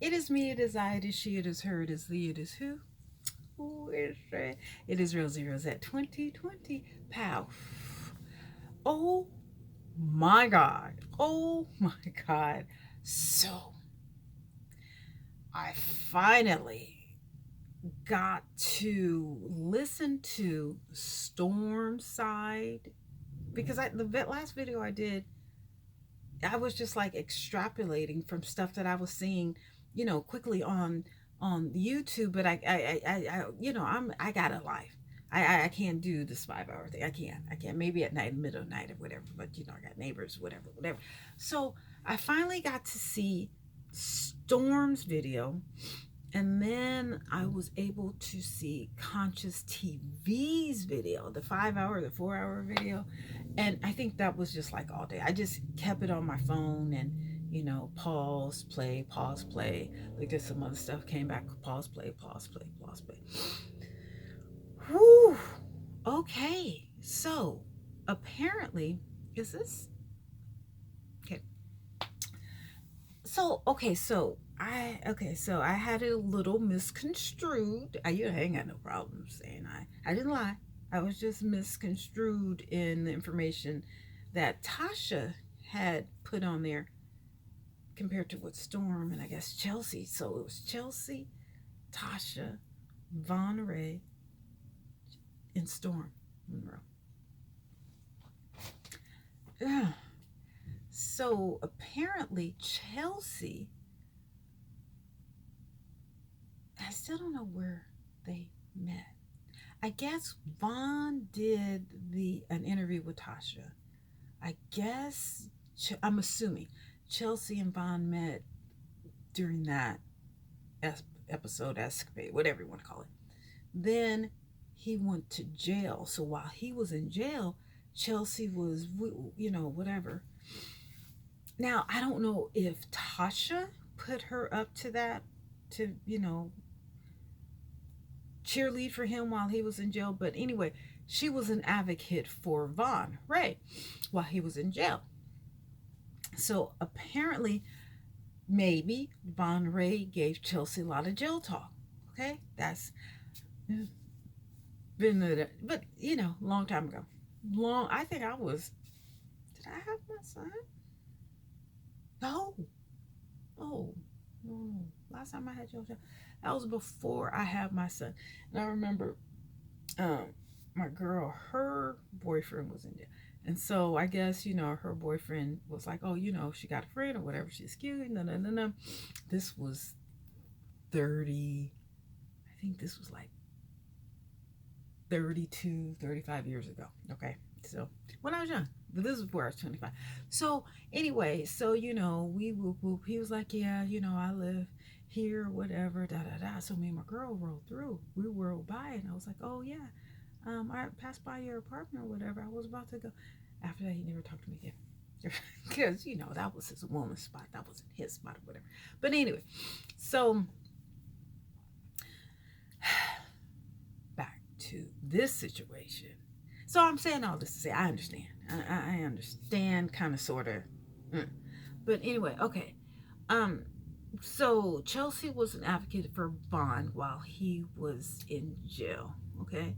It is me, it is I, it is she, it is her, it is thee, it is who? Who is it? It is Rosie Rosette 2020. Pow. Oh my God. Oh my God. So, I finally got to listen to Storm Side because the last video I did, I was just like extrapolating from stuff that I was seeing, quickly on YouTube. But I got a life. I can't do this 5 hour thing. I can't. Maybe at night, middle of the night, or whatever. But I got neighbors, whatever. So I finally got to see Storm's video, and then I was able to see Conscious TV's video, the 5 hour, the 4 hour video. And I think that was just like all day. I just kept it on my phone and, pause, play, pause, play. Looked at some other stuff, came back, pause, play, pause, play, pause, play. Whew. Okay. So apparently, is this okay? So I had it a little misconstrued. I ain't got no problem saying I didn't lie. I was just misconstrued in the information that Tasha had put on there compared to what Storm and I guess Chelsea. So it was Chelsea, Tasha, Von Ray, and Storm Monroe. Ugh. So apparently Chelsea, I still don't know where they met. I guess Vaughn did an interview with Tasha. I guess I'm assuming Chelsea and Vaughn met during that episode, escapade, whatever you want to call it. Then he went to jail. So while he was in jail, Chelsea was, whatever. Now, I don't know if Tasha put her up to that, to, cheerlead for him while he was in jail. But anyway, she was an advocate for Von Ray while he was in jail. So apparently, maybe Von Ray gave Chelsea a lot of jail talk. Okay, that's been, but long time ago. I think I was. Did I have my son? No. Oh, no. Last time I had JoJo, that was before I had my son. And I remember my girl, her boyfriend was in there. And so I guess, her boyfriend was like, oh, she got a friend or whatever. She's cute. No. This was 30, I think this was like 32, 35 years ago. Okay. So when I was young, but this is where I was 25. So anyway, we whoop whoop. He was like, yeah, I live here, whatever, da da da. So me and my girl rolled through. We rolled by, and I was like, oh yeah, I passed by your apartment or whatever. I was about to go. After that, he never talked to me again. Because, that was his woman's spot. That wasn't his spot or whatever. But anyway, so back to this situation. So I'm saying all this to say I understand. I understand, kind of, sort of. But anyway, okay. So Chelsea was an advocate for Vaughn while he was in jail. Okay.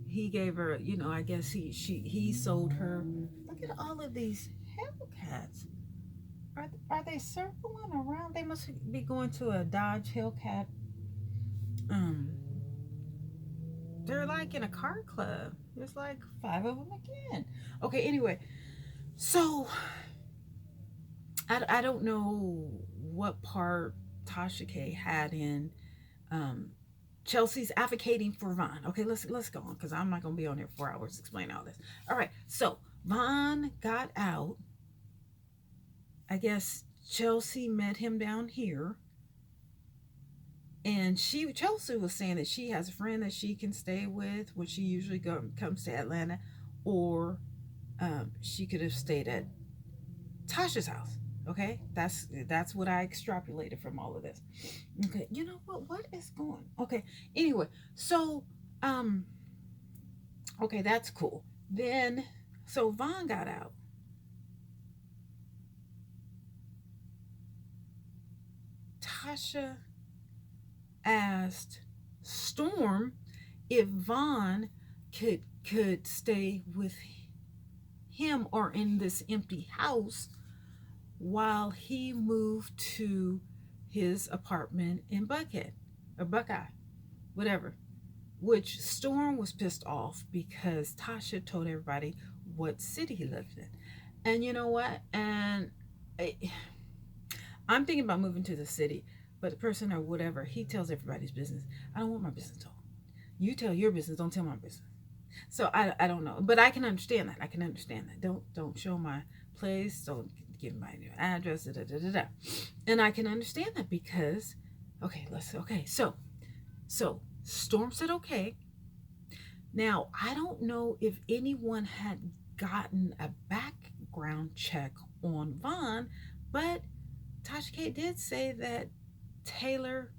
He gave her, I guess he sold her. Look at all of these Hellcats. Are they circling around? They must be going to a Dodge Hellcat. They're like in a car club. There's like 5 of them again. Okay, anyway. So I don't know what part Tasha K had in Chelsea's advocating for Vaughn. Okay, let's go on because I'm not gonna be on here 4 hours explaining all this. All right, so Vaughn got out. I guess Chelsea met him down here. And Chelsea was saying that she has a friend that she can stay with when she usually comes to Atlanta, or she could have stayed at Tasha's house. Okay, that's what I extrapolated from all of this. Okay, you know what is going? Okay, anyway, so okay, that's cool. Then so Vaughn got out. Tasha asked Storm if Vaughn could stay with him or in this empty house while he moved to his apartment in Buckhead or Buckeye, whatever. Which Storm was pissed off because Tasha told everybody what city he lived in. And you know what? And I'm thinking about moving to the city, but the person or whatever, he tells everybody's business. I don't want my business told. You tell your business, don't tell my business. So I don't know, but I can understand that. I can understand that. Don't show my place. Don't give my address. Da, da, da, da, da. And I can understand that because, so Storm said okay. Now I don't know if anyone had gotten a background check on Vaughn, but Tasha K did say that Taylor,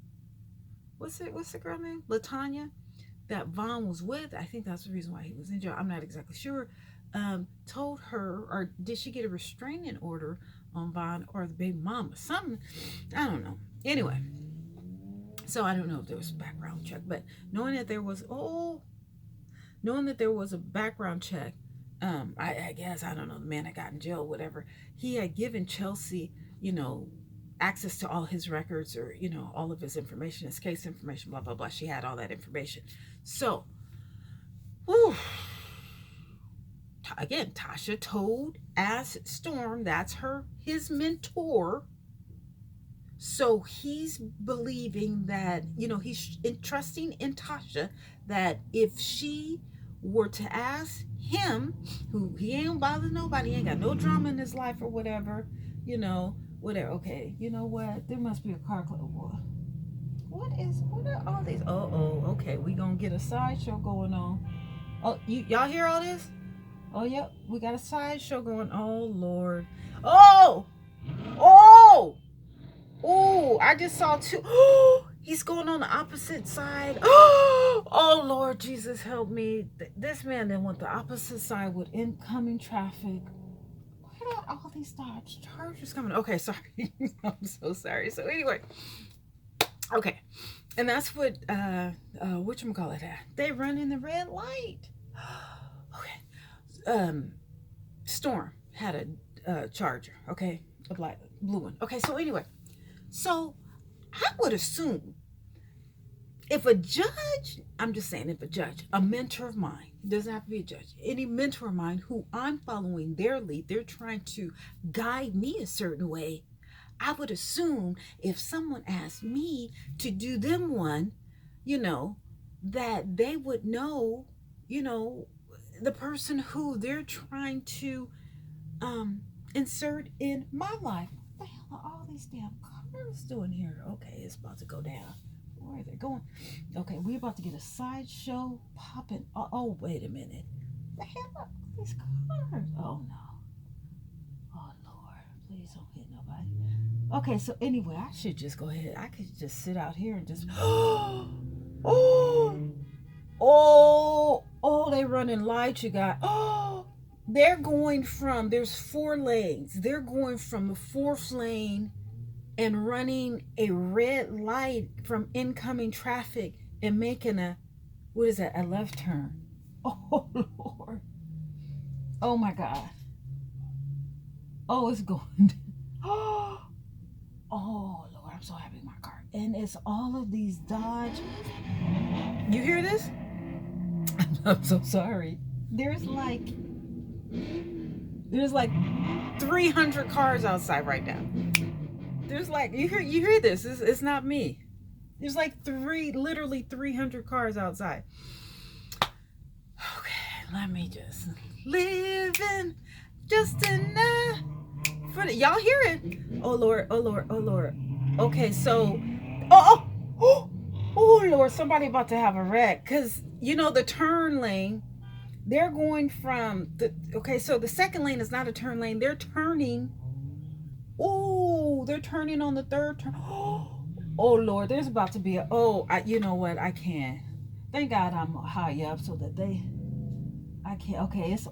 what's the girl name? LaTanya, that Vaughn was with, I think that's the reason why he was in jail. I'm not exactly sure. Told her, or did she get a restraining order on Vaughn or the baby mama? Something, I don't know. Anyway, so I don't know if there was a background check, but knowing that there was a background check, I guess, I don't know, the man that got in jail, whatever, he had given Chelsea, access to all his records or, all of his information, his case information, blah, blah, blah. She had all that information. So, again, Tasha told as Storm, that's his mentor. So he's believing that, he's trusting in Tasha that if she were to ask him, who he ain't bother nobody, he ain't got no drama in his life or whatever, whatever. Okay, you know what? There must be a car club. What are all these? Okay, we gonna get a sideshow going on. Oh, y'all hear all this? Oh, yep, we got a sideshow going. Oh, Lord. Oh, I just saw two. He's going on the opposite side. Oh, Lord Jesus, help me. This man then went the opposite side with incoming traffic. Where are all these Dodge Chargers coming? Okay, sorry. I'm so sorry. So anyway, okay. And that's what, whatchamacallit at? They run in the red light. Okay. Storm had a Charger, okay? A blue one. Okay, so anyway. So I would assume if a judge, I'm just saying, if a judge, a mentor of mine, it doesn't have to be a judge, any mentor of mine who I'm following their lead, they're trying to guide me a certain way, I would assume if someone asked me to do them one, that they would know, the person who they're trying to insert in my life. What the hell are all these damn cars doing here? Okay, it's about to go down. Where are they going? Okay, we're about to get a sideshow popping. Oh, wait a minute. What the hell are these cars? Oh, no. Oh, Lord. Please don't hit nobody. Okay, so anyway, I should just go ahead. I could just sit out here and just... they running lights, you got. They're going from... There's 4 lanes. They're going from the 4th lane and running a red light from incoming traffic and making a left turn. Oh, Lord. Oh, my God. Oh, it's going. Oh, Lord, I'm so happy with my car. And it's all of these Dodge. You hear this? I'm so sorry. There's like 300 cars outside right now. There's like, you hear this? It's not me. There's like literally 300 cars outside. Okay, let me just living just enough for y'all hear it. Oh Lord. Okay, so oh Lord, somebody about to have a wreck, because the turn lane, they're going from so the second lane is not a turn lane. They're turning. They're turning on the 3rd turn. Oh Lord, there's about to be you know what? I can't. Thank God I'm high up so that I can't. Okay, it's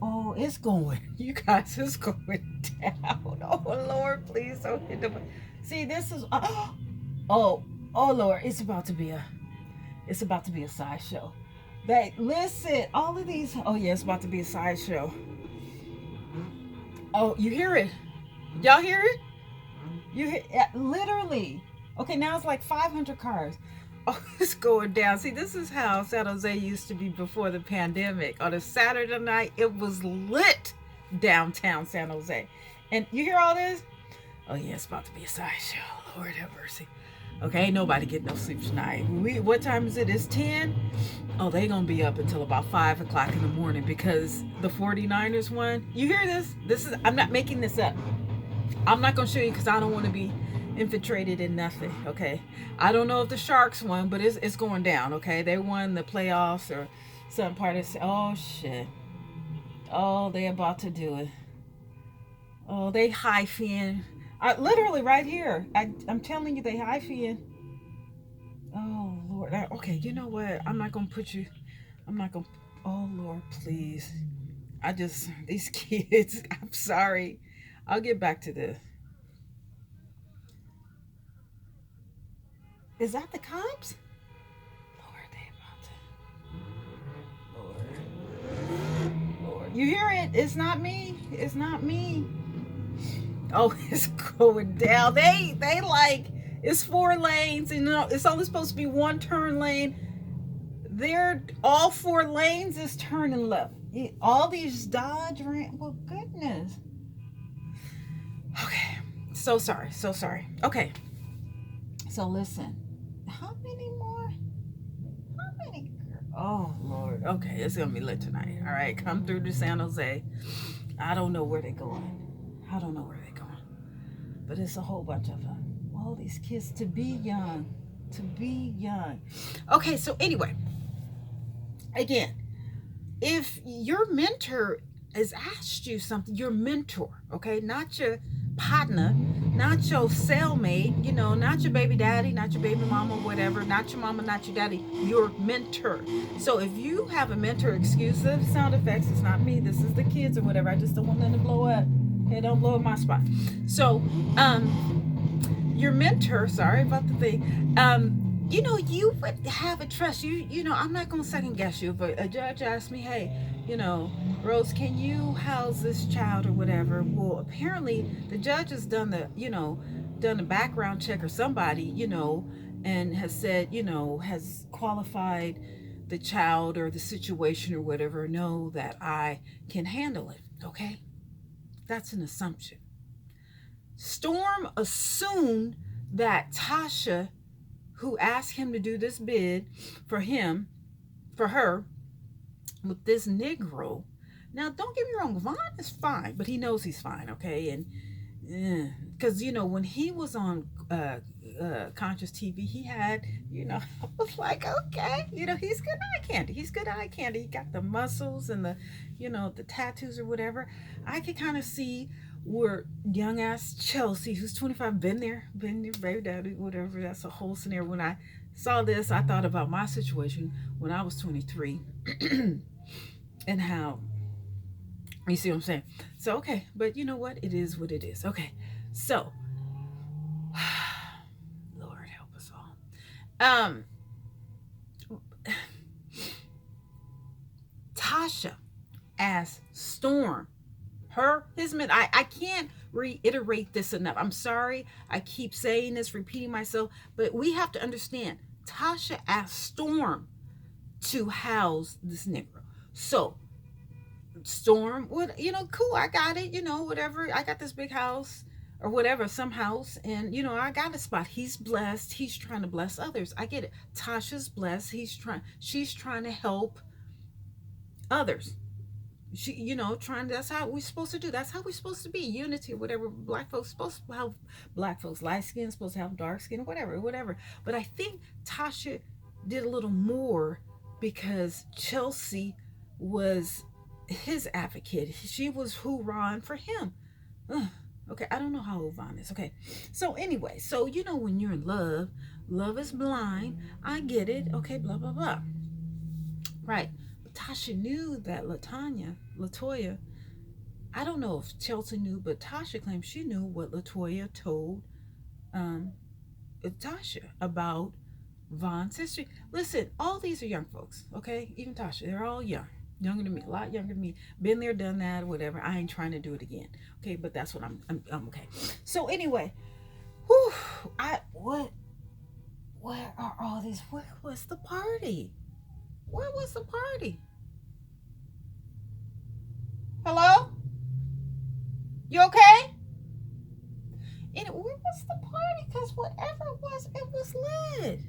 going. You guys, it's going down. Oh Lord, please don't hit them. See, this is. Oh, oh Lord, it's about to be a sideshow. They listen, all of these. Oh yeah, it's about to be a sideshow. Oh, you hear it? Y'all hear it? You hear literally? Okay, now it's like 500 cars. Oh, it's going down. See, this is how San Jose used to be before the pandemic. On a Saturday night, it was lit downtown San Jose. And you hear all this? Oh yeah, it's about to be a sideshow. Lord have mercy. Okay, ain't nobody getting no sleep tonight. What time is it? It's 10. Oh, they gonna be up until about 5 o'clock in the morning because the 49ers won. You hear this? I'm not making this up. I'm not gonna show you because I don't want to be infiltrated in nothing. Okay, I don't know if the Sharks won, but it's going down. Okay, they won the playoffs or some part of. Oh shit. Oh, they about to do it. Oh, they hyphen. Literally right here. I'm telling you, they hyphen. Oh Lord. Okay, you know what? I'm not gonna put you. I'm not gonna. Oh Lord, please. These kids. I'm sorry. I'll get back to this. Is that the cops? Lord, they about to. Lord. You hear it? It's not me. It's not me. Oh, it's going down. They like it's 4 lanes, and it's only supposed to be one turn lane. They're all 4 lanes is turning left. All these Dodge ran. Well, goodness. Okay, so sorry, so sorry. Okay, so listen. How many more? How many? Oh Lord. Okay, it's gonna be lit tonight. All right, come through to San Jose. I don't know where they're going. I don't know where they're going, but it's a whole bunch of them. All these kids to be young, to be young. Okay, so anyway, again, if your mentor has asked you something, your mentor, okay, not your partner, not your cellmate, not your baby daddy, not your baby mama, whatever, not your mama, not your daddy, your mentor. So if you have a mentor, excuse the sound effects, it's not me, this is the kids or whatever. I just don't want them to blow up. Okay, don't blow up my spot. So, your mentor, sorry about the thing, you would have a trust. I'm not going to second guess you, but a judge asked me, hey, Rose, can you house this child or whatever? Well, apparently the judge has done a background check or somebody, and has said, has qualified the child or the situation or whatever, know that I can handle it. Okay. That's an assumption. Storm assumed that Tasha, who asked him to do this bid for her, with this Negro. Now, don't get me wrong, Vaughn is fine, but he knows he's fine, okay? And because when he was on Conscious TV, he had, I was like, okay, he's good eye candy. He's good eye candy. He got the muscles and the tattoos or whatever. I could kind of see where young ass Chelsea, who's 25, been there, baby daddy, whatever. That's a whole scenario. When I saw this, I thought about my situation when I was 23 and how, you see what I'm saying? So, okay, but you know what? It is what it is. Okay, so, Lord help us all. Tasha as Storm, I can't reiterate this enough. I'm sorry. I keep saying this, repeating myself, but we have to understand. Tasha asked Storm to house this Negro. So Storm would, cool, I got it, whatever. I got this big house or whatever, some house, and I got a spot. He's blessed. He's trying to bless others. I get it. Tasha's blessed. She's trying to help others. Trying, that's how we're supposed to do. That's how we're supposed to be. Unity, whatever. Black folks supposed to have black folks, light skin, supposed to have dark skin, whatever. But I think Tasha did a little more because Chelsea was his advocate. She was hoorahing for him. Okay, I don't know how old Vaughn is. Okay, so anyway, so when you're in love is blind. I get it. Okay, blah blah blah. Right. Tasha knew that Latoya, I don't know if Chelsea knew, but Tasha claims she knew what Latoya told Tasha about Von's history. Listen, all these are young folks, okay? Even Tasha, they're all young. Younger than me, a lot younger than me. Been there, done that, whatever. I ain't trying to do it again. Okay, but that's what I'm okay. So anyway, whew, where are all these? Where was the party? Where was the party? Hello? You okay? And where was the party? Because whatever it was lit.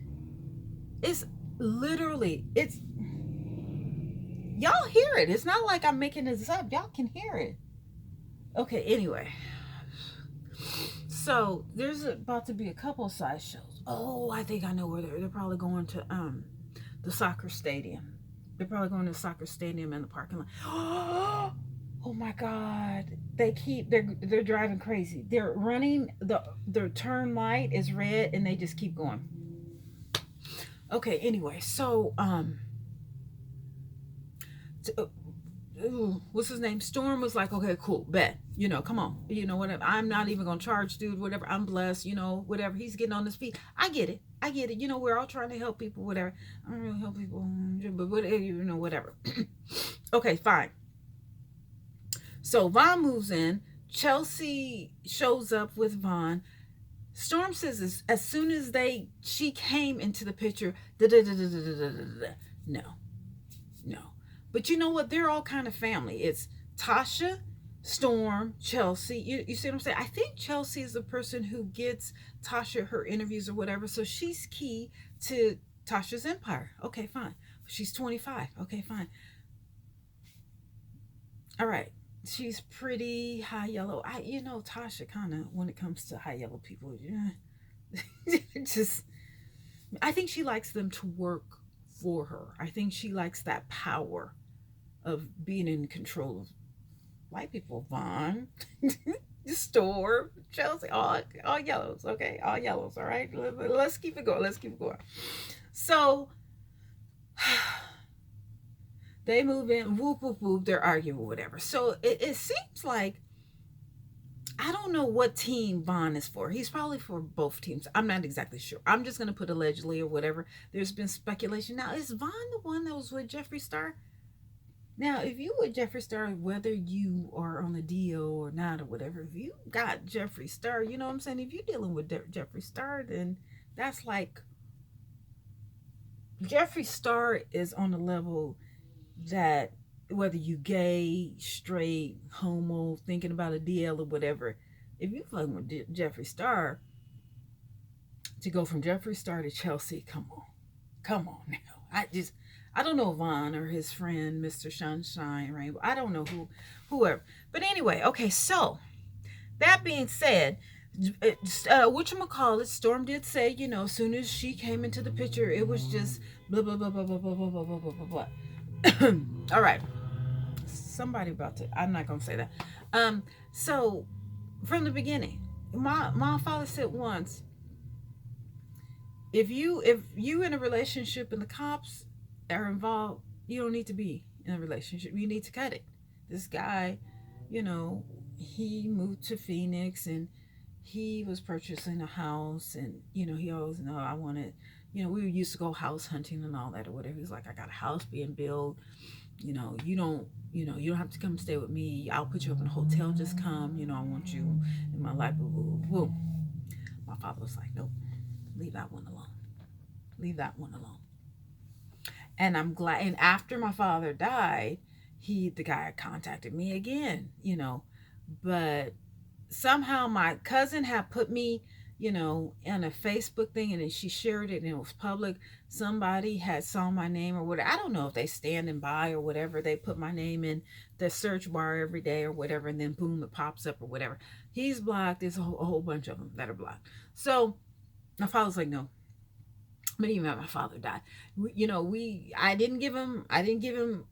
It's literally, it's, y'all hear it. It's not like I'm making this up. Y'all can hear it. Okay, anyway. So there's about to be a couple of side shows. Oh, I think I know where they're probably going to the soccer stadium. They're probably going to the soccer stadium in the parking lot. Oh my God. They're driving crazy. They're running, the turn light is red and they just keep going. Okay, anyway, so what's his name? Storm was like, okay, cool, bet. You know, come on. You know, whatever. I'm not even gonna charge, dude, whatever. I'm blessed, you know, whatever. He's getting on his feet. I get it. I get it. You know, we're all trying to help people, whatever. I don't really help people, but whatever, you know, whatever. Okay, fine. So Von moves in. Chelsea shows up with Von. Storm says as soon as she came into the picture, no, no. But you know what? They're all kind of family. It's Tasha, Storm, Chelsea. You see what I'm saying? I think Chelsea is the person who gets Tasha her interviews or whatever. So she's key to Tasha's empire. Okay, fine. She's 25. Okay, fine. All right. She's pretty high yellow. Tasha kind of, when it comes to high yellow people, just, I think she likes them to work for her. I think she likes that power of being in control of white people. Vaughn, Storm, Chelsea, all yellows. Okay, all yellows. All right, let's keep it going. Let's keep it going. So they move in, whoop, whoop, whoop, they're arguing or whatever. So it seems like, I don't know what team Vaughn is for. He's probably for both teams. I'm not exactly sure. I'm just going to put allegedly or whatever. There's been speculation. Now, is Vaughn the one that was with Jeffree Star? Now, if you with Jeffree Star, whether you are on the deal or not or whatever, if you got Jeffree Star, you know what I'm saying? If you're dealing with Jeffree Star, then that's like, Jeffree Star is on the level that whether you gay, straight, homo, thinking about a DL or whatever, if you fucking with Jeffree Star, to go from Jeffree Star to Chelsea, come on now. I don't know Vaughn or his friend Mr. Sunshine Rainbow. I don't know whoever. But anyway, okay. So that being said, whatchamacallit, Storm did say, you know, as soon as she came into the picture, it was just blah blah blah blah blah blah blah blah blah blah blah. All right. Somebody about to, I'm not gonna say that. So from the beginning, my father said once, if you in a relationship and the cops are involved, you don't need to be in a relationship. You need to cut it. This guy, you know, he moved to Phoenix and he was purchasing a house, and you know, he always know I wanted, you know, we used to go house hunting and all that or whatever. He's like, I got a house being built. You know, you don't have to come stay with me. I'll put you up in a hotel. Just come. You know, I want you in my life. Woo. My father was like, nope, leave that one alone. Leave that one alone. And I'm glad. And after my father died, the guy contacted me again, you know, but somehow my cousin had put me, you know, in a Facebook thing, and then she shared it and it was public. Somebody had saw my name or whatever. I don't know if they standing by or whatever. They put my name in the search bar every day or whatever, and then boom, it pops up or whatever. He's blocked. There's a whole bunch of them that are blocked. So my father's like, no. But even after my father died, I didn't give him,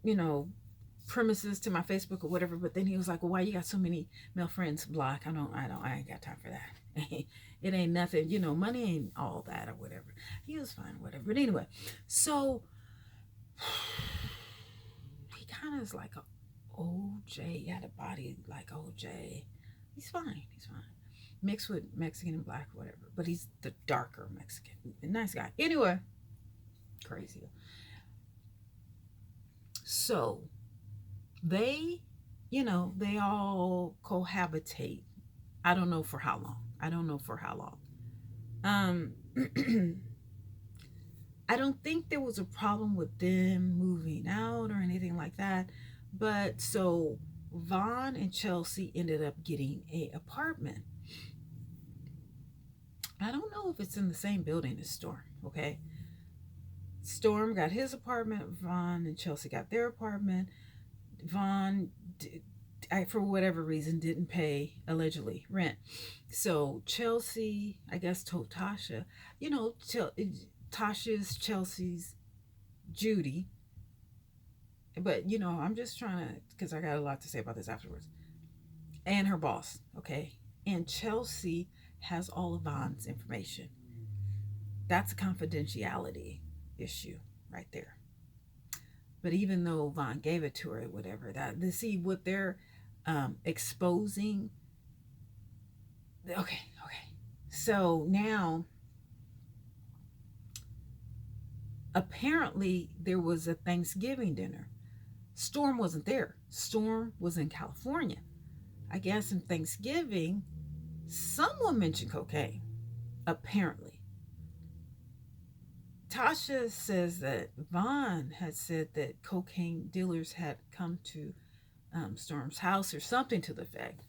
you know, premises to my Facebook or whatever. But then he was like, well, why you got so many male friends blocked? I ain't got time for that. It ain't nothing, you know, money ain't all that or whatever. He was fine, whatever. But anyway, so he kind of is like a OJ, he had a body like OJ. He's fine. mixed with Mexican and black, whatever. But he's the darker Mexican. Nice guy. Anyway, crazy. So they, they all cohabitate. I don't know for how long. I don't know for how long. I don't think there was a problem with them moving out or anything like that. But so Vaughn and Chelsea ended up getting a apartment. I don't know if it's in the same building as Storm, okay? Storm got his apartment, Vaughn and Chelsea got their apartment. Vaughn, for whatever reason, didn't pay, allegedly, rent. So Chelsea, I guess, told Tasha, Tasha's Chelsea's Judy. But, I'm just trying to, because I got a lot to say about this afterwards. And her boss, okay? And Chelsea has all of Vaughn's information. That's a confidentiality issue right there. But even though Vaughn gave it to her, whatever, that to see what they're exposing. Okay. So now, apparently, there was a Thanksgiving dinner. Storm wasn't there. Storm was in California. I guess in Thanksgiving, someone mentioned cocaine, apparently. Tasha says that Vaughn had said that cocaine dealers had come to Storm's house or something to the effect.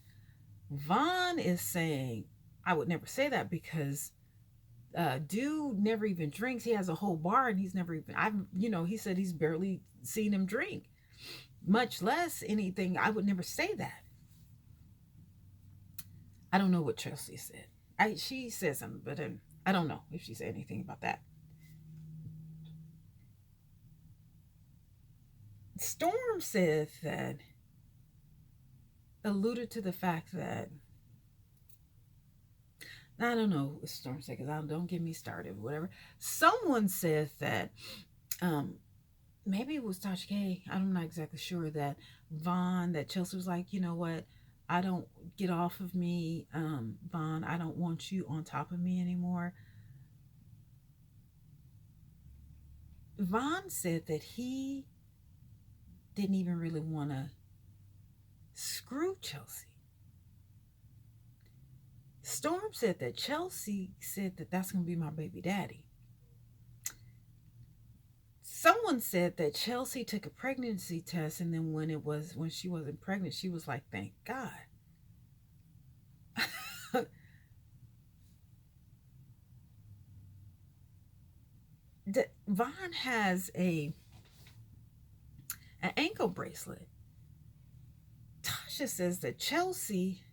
Vaughn is saying, I would never say that because dude never even drinks. He has a whole bar and he's never even, he said he's barely seen him drink, much less anything. I would never say that. I don't know what Chelsea said. She said something, but I don't know if she said anything about that. Storm said that, alluded to the fact that, I don't know what Storm said, because don't get me started, whatever. Someone said that, maybe it was Tasha K, I'm not exactly sure, that Vaughn, that Chelsea was like, you know what, I don't, get off of me, Vaughn, I don't want you on top of me anymore. Vaughn said that he didn't even really want to screw Chelsea. Storm said that Chelsea said that that's going to be my baby daddy. Someone said that Chelsea took a pregnancy test, and then when she wasn't pregnant, she was like, thank God. Vaughn has an ankle bracelet. Tasha says that Chelsea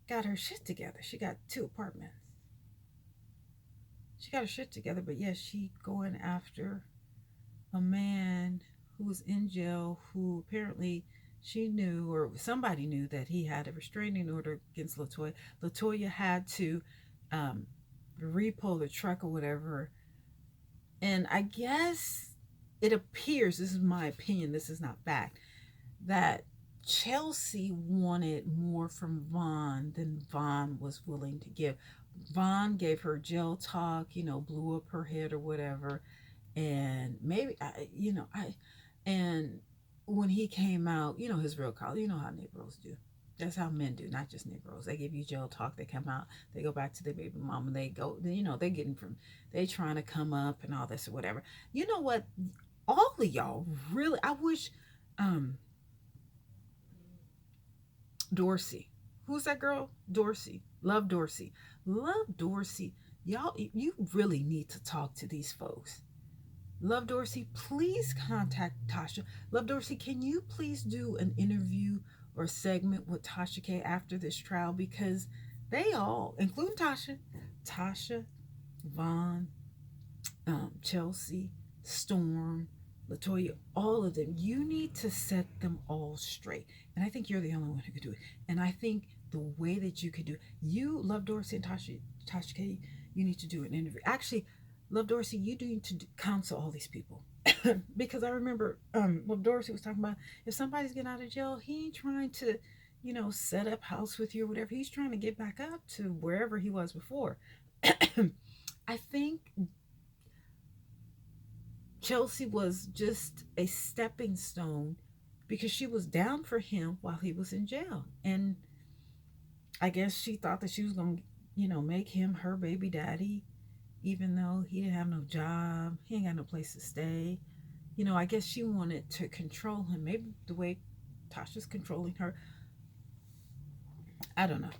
got her shit together. She got 2 apartments. She got her shit together, but yes, she going after a man who was in jail, who apparently she knew, or somebody knew, that he had a restraining order against LaToya. LaToya had to repo the truck or whatever. And I guess it appears, this is my opinion, this is not fact, that Chelsea wanted more from Vaughn than Vaughn was willing to give. Vaughn gave her jail talk, blew up her head or whatever. And maybe, and when he came out, his real color, how Negroes do. That's how men do, not just Negroes. They give you jail talk. They come out. They go back to their baby mama. They go, they're getting from, they trying to come up and all this or whatever. You know what? All of y'all really, I wish, Dorsey. Who's that girl? Dorsey. Love Dorsey. Love Dorsey. Y'all, you really need to talk to these folks. Love Dorsey, please contact Tasha. Love Dorsey, can you please do an interview or segment with Tasha K after this trial? Because they all, including Tasha, Vaughn, Chelsea, Storm, LaToya, all of them, you need to set them all straight. And I think you're the only one who could do it. And I think the way that you could do it, you, Love Dorsey, and Tasha K, you need to do an interview. Actually, Love Dorsey, you need to counsel all these people. Because I remember Love Dorsey was talking about, if somebody's getting out of jail, he ain't trying to, set up house with you or whatever. He's trying to get back up to wherever he was before. I think Chelsea was just a stepping stone because she was down for him while he was in jail. And I guess she thought that she was going to, make him her baby daddy, even though he didn't have no job. He ain't got no place to stay. I guess she wanted to control him. Maybe the way Tasha's controlling her. I don't know.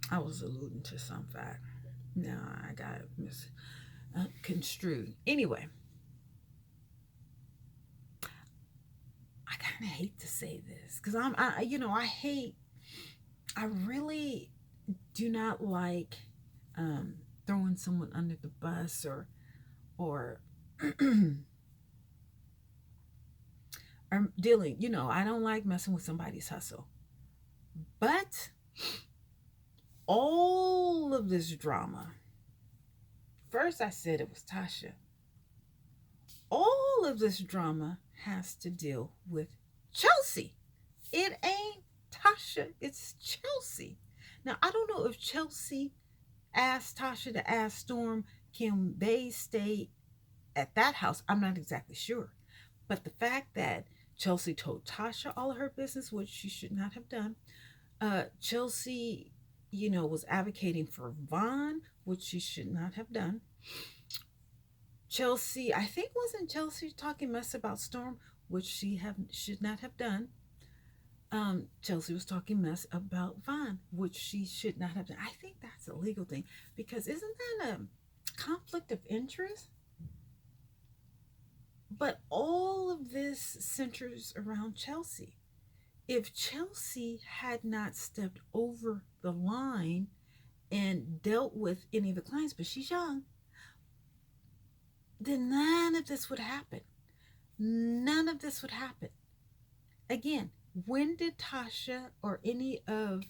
I was alluding to some fact. No, I got misconstrued. Anyway, I kind of hate to say this because I really do not like throwing someone under the bus or or dealing. I don't like messing with somebody's hustle. But all of this drama, first I said it was Tasha. All of this drama has to deal with Chelsea. It ain't Tasha, it's Chelsea. Now, I don't know if Chelsea asked Tasha to ask Storm, can they stay at that house? I'm not exactly sure. But the fact that Chelsea told Tasha all of her business, which she should not have done, Chelsea, was advocating for Vaughn, which she should not have done. Chelsea, I think wasn't Chelsea talking mess about Storm, which she should not have done. Chelsea was talking mess about Vaughn, which she should not have done. I think that's a legal thing because isn't that a conflict of interest? But all of this centers around Chelsea. If Chelsea had not stepped over the line and dealt with any of the clients, but she's young, then none of this would happen. None of this would happen. Again, when did Tasha or any of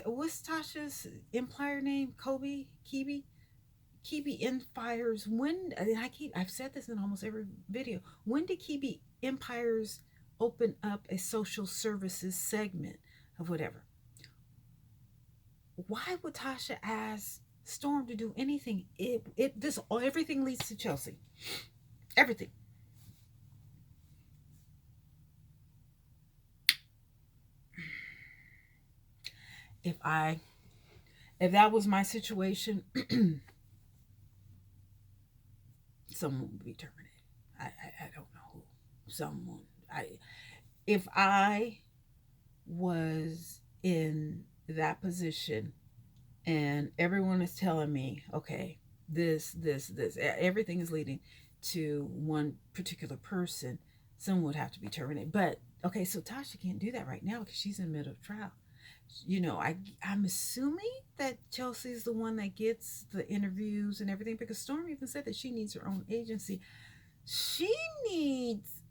what's Tasha's empire name? Kibi Empires. When I've said this in almost every video. When did Kibi Empires open up a social services segment of whatever? Why would Tasha ask Storm to do anything? Everything leads to Chelsea. Everything. If that was my situation, someone would be terminated. I don't know who. Someone. If I was in that position and everyone is telling me, okay, this, everything is leading to one particular person, someone would have to be terminated. But okay, so Tasha can't do that right now because she's in the middle of trial. I'm assuming that Chelsea's the one that gets the interviews and everything because Storm even said that she needs her own agency. She needs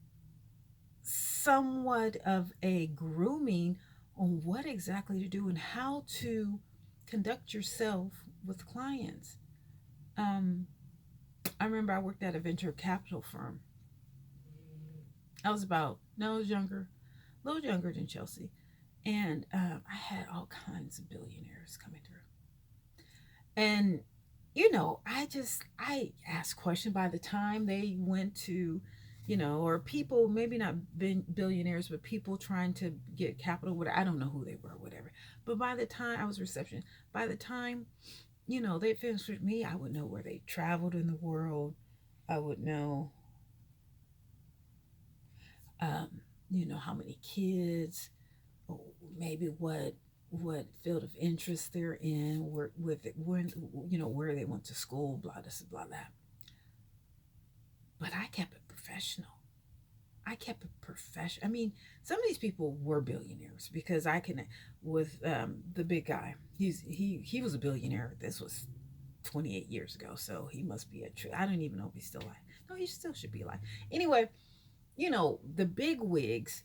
somewhat of a grooming on what exactly to do and how to conduct yourself with clients. I remember I worked at a venture capital firm. I was younger, a little younger than Chelsea. And I had all kinds of billionaires coming through. And, I asked questions by the time they went to, or people, maybe not billionaires, but people trying to get capital, whatever. I don't know who they were, whatever. But by the time I was reception, by the time, they finished with me, I would know where they traveled in the world. I would know, how many kids, maybe what field of interest they're in, where where they went to school, blah this, blah that. But I kept it professional. I mean, some of these people were billionaires because I can with the big guy. He was a billionaire. This was 28 years ago, so he must be I don't even know if he's still alive. No, he still should be alive. Anyway, the big wigs.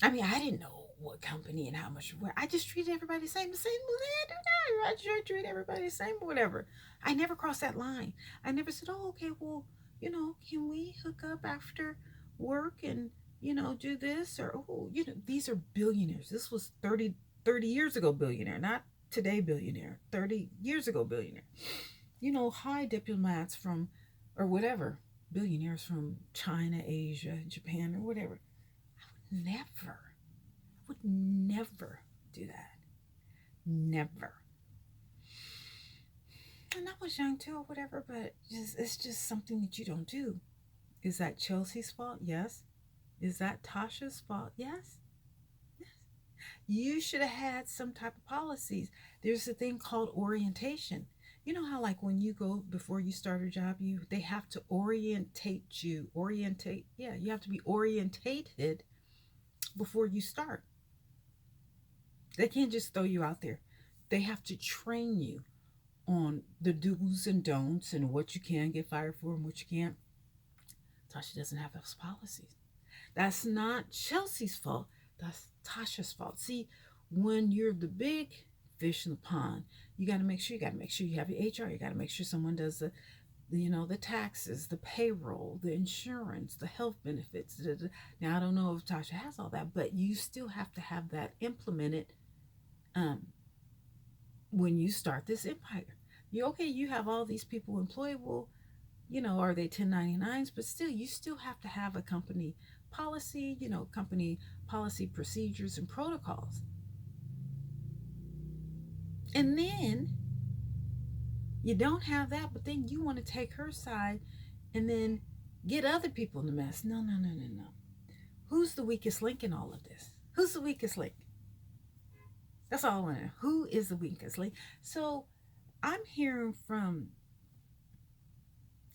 I mean, I didn't know what company and how much where. I just treated everybody the same. The same way I do now. I just treat everybody the same, whatever. I never crossed that line. I never said, oh, okay, well, can we hook up after work and, do this? Or, oh, these are billionaires. This was 30 years ago billionaire, not today billionaire, 30 years ago billionaire. High diplomats from, or whatever, billionaires from China, Asia, Japan, or whatever. I would never do that. Never. And I was young too, or whatever, but it's just something that you don't do. Is that Chelsea's fault? Yes. Is that Tasha's fault? Yes. Yes. You should have had some type of policies. There's a thing called orientation. You know how, like, when you go before you start a job, they have to orientate you. Yeah, you have to be orientated before you start. They can't just throw you out there. They have to train you on the do's and don'ts and what you can get fired for and what you can't. Tasha doesn't have those policies. That's not Chelsea's fault. That's Tasha's fault. See, when you're the big fish in the pond, you got to make sure you have your HR. You got to make sure someone does the taxes, the payroll, the insurance, the health benefits. Now, I don't know if Tasha has all that, but you still have to have that implemented when you start this empire. You have all these people employed. Well, are they 1099s? But still, you still have to have a company policy, company policy, procedures, and protocols. And then you don't have that, but then you want to take her side and then get other people in the mess. No. Who's the weakest link in all of this? Who's the weakest link? That's all I want to know. Who is the weakest link? So I'm hearing from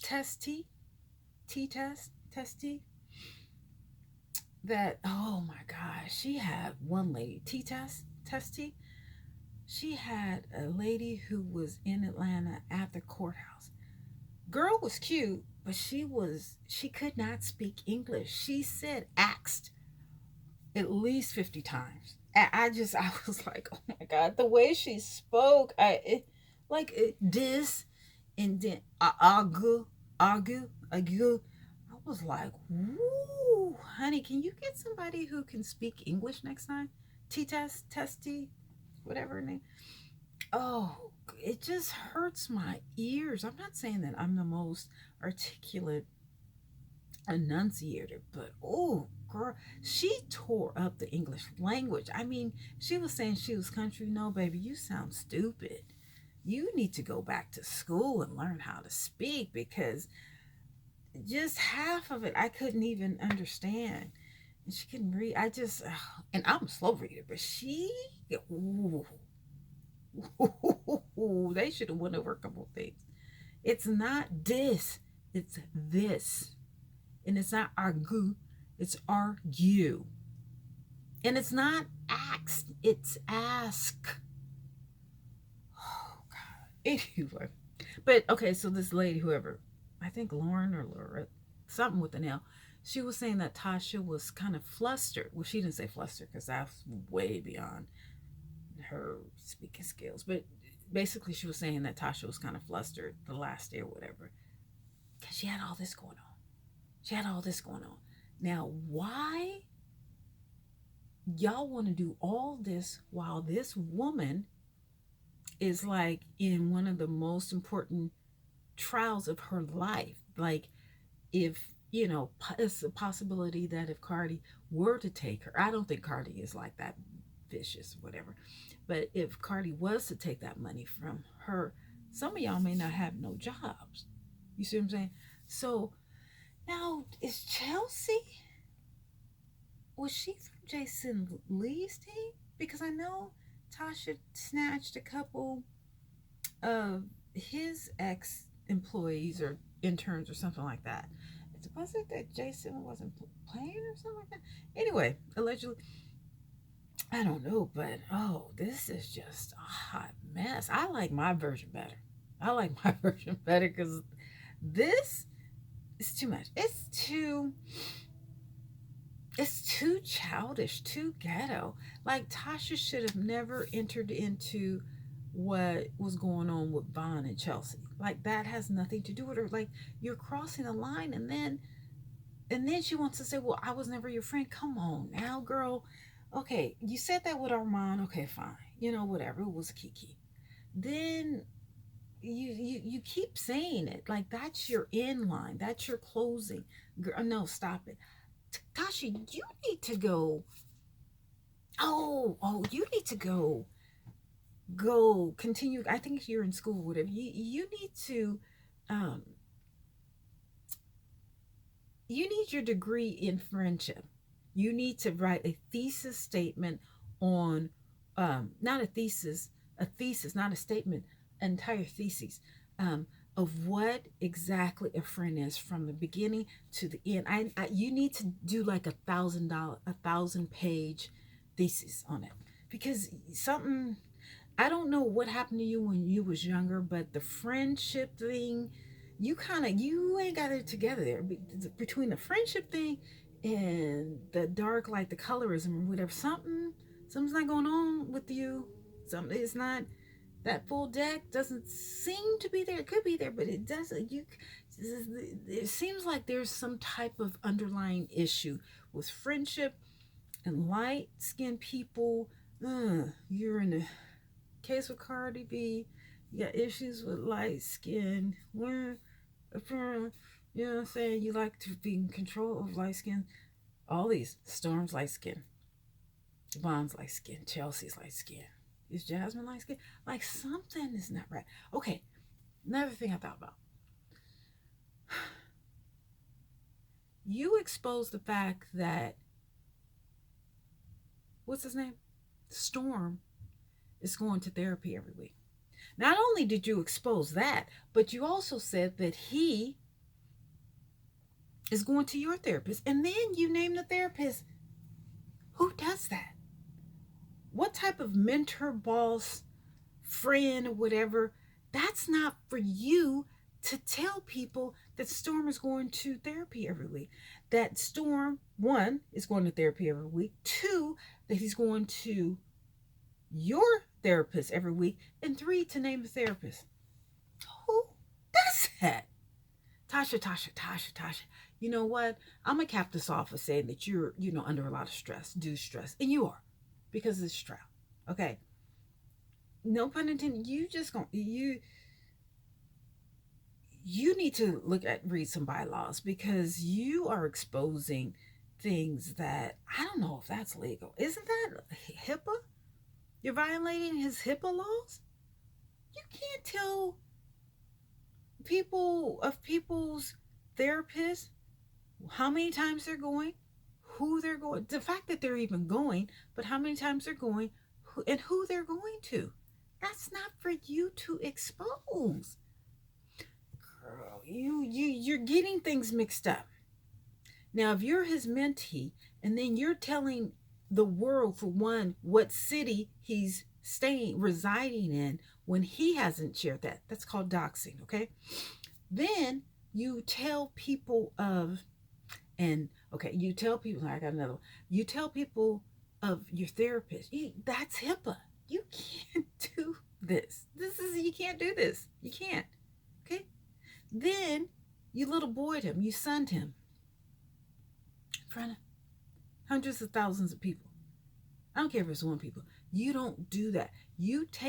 Test that, oh my gosh, she had one lady, Test. She had a lady who was in Atlanta at the courthouse. Girl was cute, but she could not speak English. She asked at least 50 times. I was like, oh my God, the way she spoke, this and then agu. I was like, woo, honey, can you get somebody who can speak English next time? Testy, whatever her name. Oh, it just hurts my ears. I'm not saying that I'm the most articulate enunciator, but oh, girl, she tore up the English language. I mean, she was saying she was country. No, baby, you sound stupid. You need to go back to school and learn how to speak, because just half of it I couldn't even understand. And she couldn't read. And I'm a slow reader, but they should have went over a couple of things. It's not this, it's this. And it's not argue, it's argue. And it's not ask, it's ask. Oh, God. Anyway. But, okay, so this lady, whoever, I think Lauren or Laura, something with an L, she was saying that Tasha was kind of flustered. Well, she didn't say flustered because that's way beyond her speaking skills. But basically, she was saying that Tasha was kind of flustered the last day or whatever, because she had all this going on. Now, why y'all want to do all this while this woman is like in one of the most important trials of her life? Like, if it's a possibility that if Cardi were to take her, I don't think Cardi is like that vicious, whatever, but if Cardi was to take that money from her, some of y'all may not have no jobs. You see what I'm saying? So now, is Chelsea, was she from Jason Lee's team? Because I know Tasha snatched a couple of his ex-employees or interns or something like that. Was it that Jason wasn't playing or something like that? Anyway, allegedly. I don't know, but this is just a hot mess. I like my version better. Because this is too much. It's too It's too childish, too ghetto. Like Tasha should have never entered into what was going on with Vaughn and Chelsea. Like that has nothing to do with her. Like you're crossing a line, and then she wants to say, "Well, I was never your friend." Come on now, girl. Okay, you said that with Armand. Okay, fine. Whatever. It was Kiki. Then you keep saying it like that's your end line. That's your closing. Girl, no, stop it. Tasha, you need to go. Oh, you need to go continue. I think you're in school, whatever. You need to um you need your degree in friendship. You need to write a thesis statement on not a thesis, not a statement, entire thesis of what exactly a friend is from the beginning to the end. You need to do like a 1,000 page thesis on it because something I don't know what happened to you when you was younger, but the friendship thing, you ain't got it together there. Between the friendship thing and the dark, like the colorism or whatever, something's not going on with you. Something it's not that full deck doesn't seem to be there. It could be there, but it doesn't. It seems like there's some type of underlying issue with friendship and light skinned people. You're in a case with Cardi B, you got issues with light skin. When, you know what I'm saying? You like to be in control of light skin. All these Storm's light skin, Devon's light skin, Chelsea's light skin. Is Jasmine light skin? Like something is not right. Okay, another thing I thought about. You exposed the fact that what's his name? Storm is going to therapy every week. Not only did you expose that, but you also said that he is going to your therapist. And then you name the therapist. Who does that? What type of mentor, boss, friend, or whatever? That's not for you to tell people that Storm is going to therapy every week. That Storm, one, is going to therapy every week. Two, that he's going to your therapist every week. And three, to name the therapist. Who does that? Tasha. You know what? I'm gonna cap this off with saying that you're, under a lot of stress, do stress, and you are, because it's stress. Okay. No pun intended. You need to read some bylaws because you are exposing things that I don't know if that's legal. Isn't that HIPAA? You're violating his HIPAA laws. You can't tell people's therapists how many times they're going, who they're going, the fact that they're even going, but how many times they're going, and who they're going to. That's not for you to expose. Girl, you're getting things mixed up. Now, if you're his mentee, and then you're telling the world, for one, what city he's residing in, when he hasn't shared that, that's called doxing, okay? Then you tell people you tell people, I got another one. You tell people of your therapist. That's HIPAA. You can't do this. You can't do this. You can't. Okay? Then you little boyed him. You sunned him in front of hundreds of thousands of people. I don't care if it's one people. You don't do that. You take